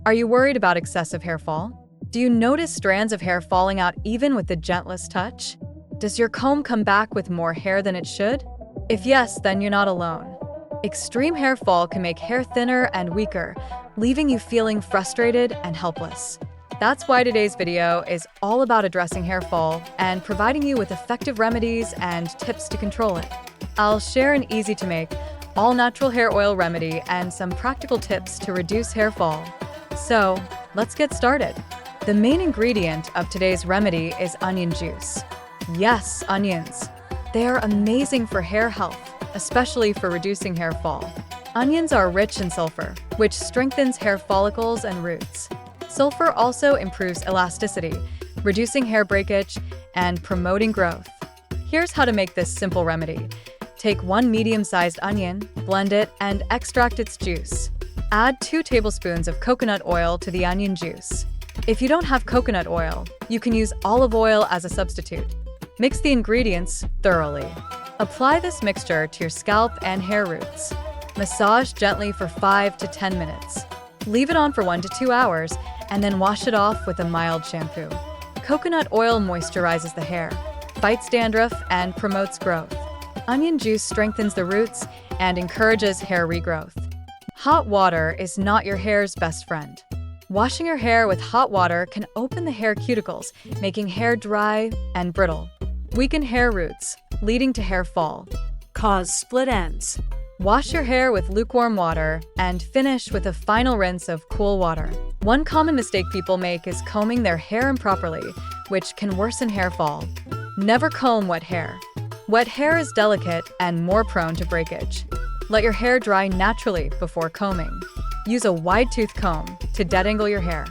Are you worried about excessive hair fall? Do you notice strands of hair falling out even with the gentlest touch? Does your comb come back with more hair than it should? If yes, then you're not alone. Extreme hair fall can make hair thinner and weaker, leaving you feeling frustrated and helpless. That's why today's video is all about addressing hair fall and providing you with effective remedies and tips to control it. I'll share an easy-to-make, all-natural hair oil remedy and some practical tips to reduce hair fall. So, let's get started. The main ingredient of today's remedy is onion juice. Yes, onions. They are amazing for hair health, especially for reducing hair fall. Onions are rich in sulfur, which strengthens hair follicles and roots. Sulfur also improves elasticity, reducing hair breakage and promoting growth. Here's how to make this simple remedy. Take one medium-sized onion, blend it, and extract its juice. Add 2 tablespoons of coconut oil to the onion juice. If you don't have coconut oil, you can use olive oil as a substitute. Mix the ingredients thoroughly. Apply this mixture to your scalp and hair roots. Massage gently for 5 to 10 minutes. Leave it on for 1 to 2 hours, and then wash it off with a mild shampoo. Coconut oil moisturizes the hair, fights dandruff, and promotes growth. Onion juice strengthens the roots and encourages hair regrowth. Hot water is not your hair's best friend. Washing your hair with hot water can open the hair cuticles, making hair dry and brittle. Weaken hair roots, leading to hair fall. Cause split ends. Wash your hair with lukewarm water and finish with a final rinse of cool water. One common mistake people make is combing their hair improperly, which can worsen hair fall. Never comb wet hair. Wet hair is delicate and more prone to breakage. Let your hair dry naturally before combing. Use a wide-tooth comb to detangle your hair.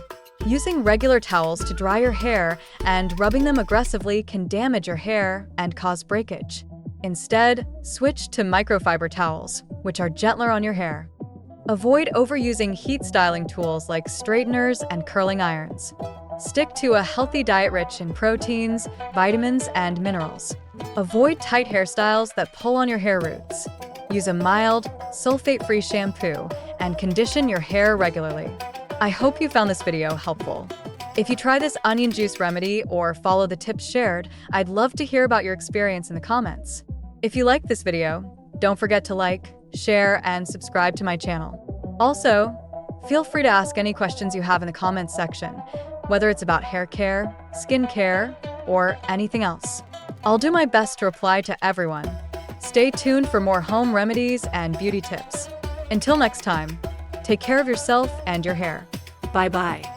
Using regular towels to dry your hair and rubbing them aggressively can damage your hair and cause breakage. Instead, switch to microfiber towels, which are gentler on your hair. Avoid overusing heat styling tools like straighteners and curling irons. Stick to a healthy diet rich in proteins, vitamins, and minerals. Avoid tight hairstyles that pull on your hair roots. Use a mild, sulfate-free shampoo and condition your hair regularly. I hope you found this video helpful. If you try this onion juice remedy or follow the tips shared, I'd love to hear about your experience in the comments. If you liked this video, don't forget to like, share, and subscribe to my channel. Also, feel free to ask any questions you have in the comments section, whether it's about hair care, skin care, or anything else. I'll do my best to reply to everyone. Stay tuned for more home remedies and beauty tips. Until next time, take care of yourself and your hair. Bye-bye.